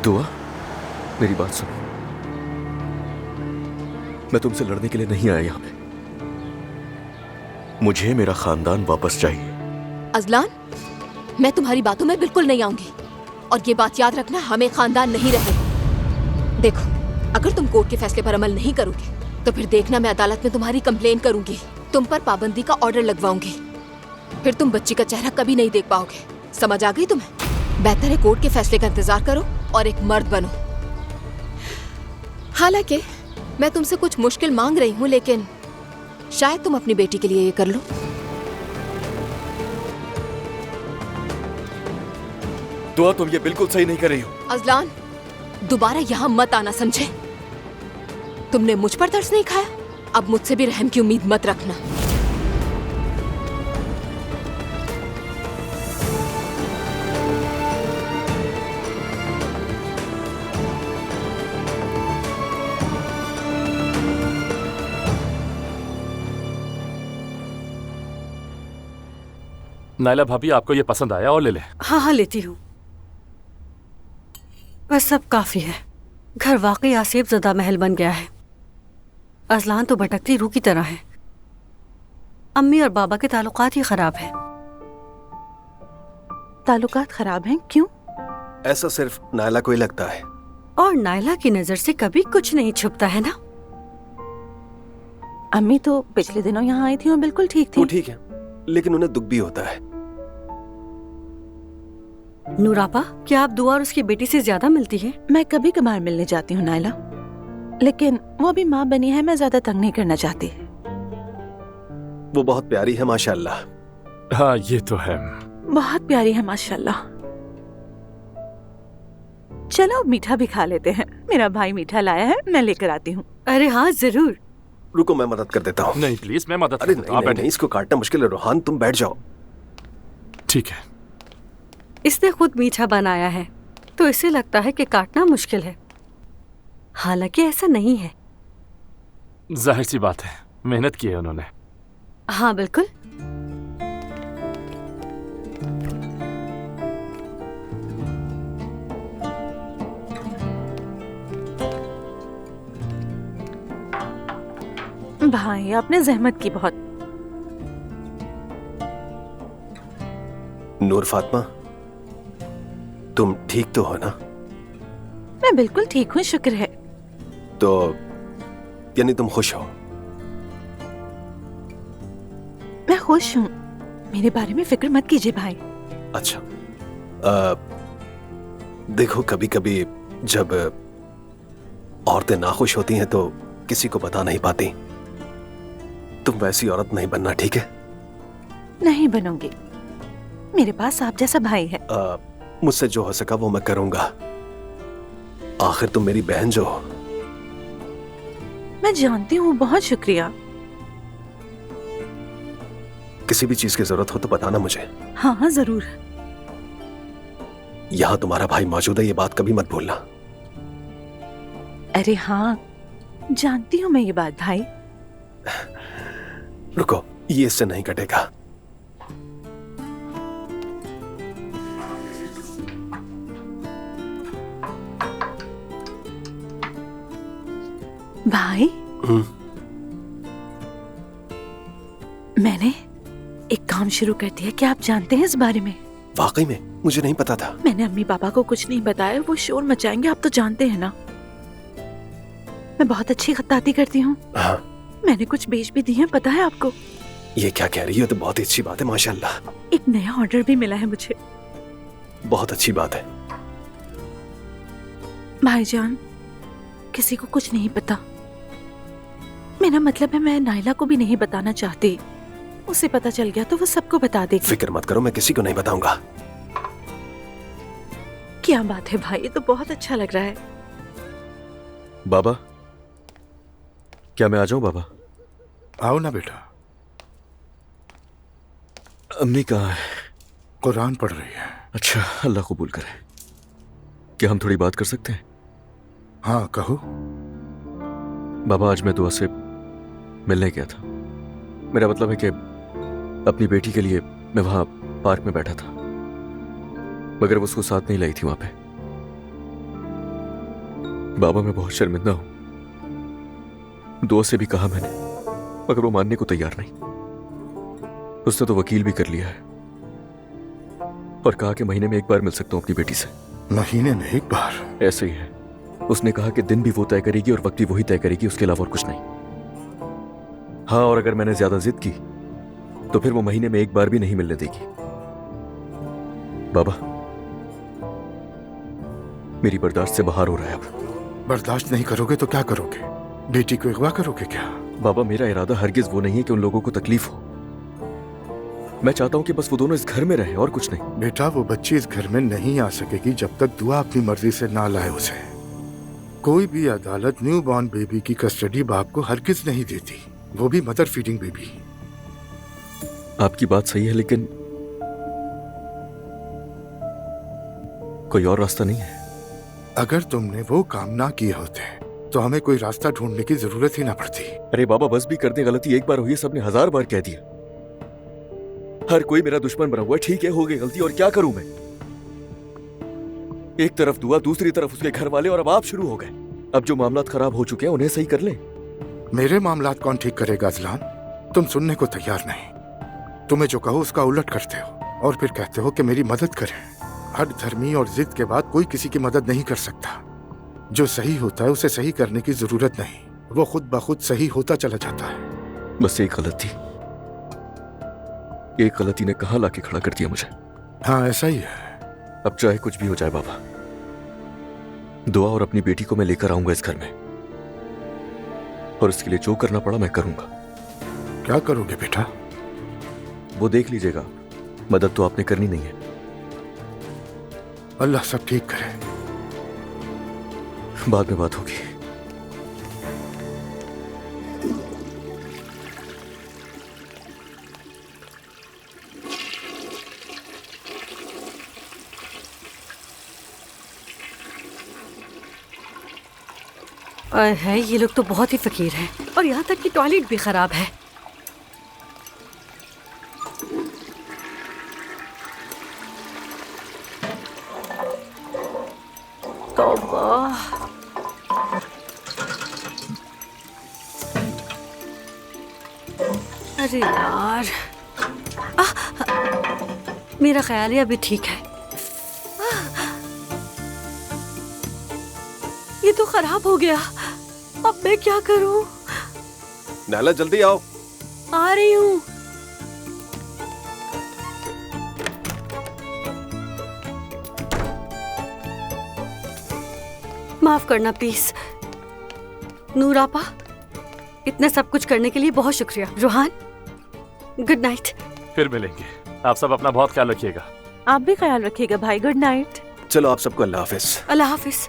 दुआ, मेरी बात सुनो। मैं तुमसे लड़ने के लिए नहीं आया यहाँ पे। मुझे मेरा खानदान वापस चाहिए। अजलान, मैं तुम्हारी बातों में बिल्कुल नहीं आऊंगी। और ये बात याद रखना, हमें खानदान नहीं रहे। देखो, अगर तुम कोर्ट के फैसले पर अमल नहीं करोगे तो फिर देखना मैं अदालत में तुम्हारी कंप्लेन करूंगी, तुम पर पाबंदी का ऑर्डर लगवाऊंगी। फिर तुम बच्ची का चेहरा कभी नहीं देख पाओगे। समझ आ गई तुम्हें? बेहतर है कोर्ट के फैसले का इंतजार करो और एक मर्द बनो। हालांकि मैं तुमसे कुछ मुश्किल मांग रही हूँ, लेकिन शायद तुम अपनी बेटी के लिए ये कर लो। दुआ, तुम ये बिल्कुल सही नहीं कर रही हो। अजलान, दोबारा यहाँ मत आना, समझे? तुमने मुझ पर तरस नहीं खाया, अब मुझसे भी रहम की उम्मीद मत रखना। नायला भाभी, आपको ये पसंद आया? और ले ले। हाँ हाँ, लेती हूँ। बस सब काफी है। घर वाकई आसेब ज़दा महल बन गया है। अजलान तो भटकती रूह की तरह है। अम्मी और बाबा के ताल्लुकात ही खराब है। ताल्लुकात खराब हैं? क्यों? ऐसा सिर्फ नायला को ही लगता है। और नायला की नजर से कभी कुछ नहीं छुपता है ना। अम्मी तो पिछले दिनों यहाँ आई थी और बिल्कुल ठीक थी। वो ठीक है, लेकिन उन्हें दुख भी होता है। नूरापा, क्या आप दुआ और उसकी बेटी से ज्यादा मिलती हैं? मैं कभी कभार मिलने जाती हूँ नायला, लेकिन वो अभी माँ बनी है, मैं ज्यादा तंग नहीं करना चाहती। वो बहुत प्यारी है माशाल्लाह। हाँ, ये तो है। बहुत प्यारी है माशाल्लाह। चलो मीठा भी खा लेते हैं। मेरा भाई मीठा लाया है, मैं लेकर आती हूँ। अरे हाँ, जरूर। रुको, मैं मदद कर देता हूँ। नहीं प्लीज, मैं मदद अरे करता हूँ। नहीं, आप नहीं, बैठिए। नहीं, इसको काटना मुश्किल है। रोहान, तुम बैठ जाओ। ठीक है। इसने खुद मीठा बनाया है तो इसे लगता है कि काटना मुश्किल है, हालांकि ऐसा नहीं है। जाहिर सी बात है, मेहनत की है उन्होंने। हाँ बिल्कुल। भाई, आपने जहमत की बहुत। नूर फातिमा, तुम ठीक तो हो ना? मैं बिल्कुल ठीक हूँ, शुक्र है। तो यानी तुम खुश हो? मैं खुश हूँ। मेरे बारे में फिक्र मत कीजिए भाई। अच्छा, देखो, कभी कभी जब औरतें नाखुश होती हैं तो किसी को बता नहीं पाती। तुम वैसी औरत नहीं बनना, ठीक है? नहीं बनूंगी। मेरे पास आप जैसा भाई है। मुझसे जो हो सका वो मैं करूंगा। आखिर तुम मेरी बहन जो हो। मैं जानती हूँ, बहुत शुक्रिया। किसी भी चीज की जरूरत हो तो बताना मुझे। हाँ हाँ, जरूर। यहाँ तुम्हारा भाई मौजूद है, ये बात कभी मत भूलना। अरे हाँ, जानती हूँ मैं ये बात भाई। रुको, ये इससे नहीं कटेगा। भाई, मैंने एक काम शुरू कर दिया। क्या आप जानते हैं इस बारे में? वाकई में? मुझे नहीं पता था। मैंने अम्मी पापा को कुछ नहीं बताया, वो शोर मचाएंगे, आप तो जानते हैं ना। मैं बहुत अच्छी खत्ताती करती हूँ। हाँ। मैंने कुछ बेच भी दिए हैं, पता है आपको? ये क्या कह रही हो? तो बहुत ही अच्छी बात है, माशाल्लाह। एक नया ऑर्डर भी मिला है मुझे। बहुत अच्छी बात है। भाईजान, किसी को कुछ नहीं पता। मेरा मतलब है, मैं नायला को भी नहीं बताना चाहती। उसे पता चल गया तो वो सबको बता देगी। फिक्र मत करो, मैं किसी को नहीं बताऊंगा। क्या बात है भाई, ये तो बहुत अच्छा लग रहा है। बाबा, क्या मैं आ जाऊं? बाबा आओ ना बेटा। अम्मी कहाँ है? कुरान पढ़ रही है। अच्छा, अल्लाह कबूल करे। क्या हम थोड़ी बात कर सकते हैं? हाँ कहो। बाबा, आज मैं दुआ से मिलने गया था। मेरा मतलब है कि अपनी बेटी के लिए मैं वहां पार्क में बैठा था, मगर वो उसको साथ नहीं लाई थी वहां पे। बाबा मैं बहुत शर्मिंदा हूं। दोस्त से भी कहा मैंने, मगर वो मानने को तैयार नहीं। उसने तो वकील भी कर लिया है और कहा कि महीने में एक बार मिल सकता हूं अपनी बेटी से। महीने में एक बार? ऐसे ही है। उसने कहा कि दिन भी वो तय करेगी और वक्त भी वही तय करेगी, उसके अलावा और कुछ नहीं। हाँ, और अगर मैंने ज्यादा जिद की तो फिर वो महीने में एक बार भी नहीं मिलने देगी। बाबा, मेरी बर्दाश्त से बाहर हो रहा है अब। बर्दाश्त नहीं करोगे तो क्या करोगे? बेटी को अगवा करोगे क्या? बाबा, मेरा इरादा हरगिज वो नहीं है कि उन लोगों को तकलीफ हो। मैं चाहता हूं कि बस वो दोनों इस घर में रहे और कुछ नहीं। बेटा, वो बच्ची इस घर में नहीं आ सकेगी जब तक दुआ अपनी मर्जी से ना लाए उसे। कोई भी अदालत न्यू बॉर्न बेबी की कस्टडी बाप को हरगिज नहीं देती, वो भी मदर फीडिंग बेबी। आपकी बात सही है, लेकिन कोई और रास्ता नहीं है। अगर तुमने वो काम ना किए होते तो हमें कोई रास्ता ढूंढने की जरूरत ही ना पड़ती। अरे बाबा, बस भी कर दे, गलती एक बार हुई है, सबने 1000 बार कह दिया। हर कोई मेरा दुश्मन बना हुआ है। ठीक है, हो गई गलती, और क्या करूं मैं? एक तरफ दुआ, दूसरी तरफ उसके घर वाले, और अब आप शुरू हो गए। अब जो मामलात खराब हो चुके हैं उन्हें सही कर लें। मेरे मामलात कौन ठीक करेगा अजलान? तुम सुनने को तैयार नहीं। तुम्हें जो कहो उसका उलट करते हो और फिर कहते हो कि मेरी मदद करें। हट धर्मी और जिद के बाद कोई किसी की मदद नहीं कर सकता। जो सही होता है उसे सही करने की जरूरत नहीं, वो खुद ब खुद सही होता चला जाता है। बस एक गलती, एक गलती ने कहां लाके खड़ा कर दिया मुझे। हाँ, ऐसा ही है। अब चाहे कुछ भी हो जाए बाबा, दुआ और अपनी बेटी को मैं लेकर आऊंगा इस घर में, और इसके लिए जो करना पड़ा मैं करूंगा। क्या करोगे बेटा? वो देख लीजिएगा, मदद तो आपने करनी नहीं है। अल्लाह सब ठीक करे। बाद में बात होगी। है, ये लोग तो बहुत ही फकीर हैं और यहाँ तक कि टॉयलेट भी खराब है। तौबा। अरे यार, मेरा ख्याल है अभी ठीक है। ये तो खराब हो गया, अब मैं क्या करूं? नाला जल्दी आओ। आ रही हूं। माफ करना प्लीज। नूर आपा, इतना सब कुछ करने के लिए बहुत शुक्रिया। Rohan, good night. फिर मिलेंगे। आप सब अपना बहुत ख्याल रखिएगा। आप भी ख्याल रखिएगा भाई। Good night. चलो आप सबको अल्लाह हाफिज। अल्लाह हाफिज।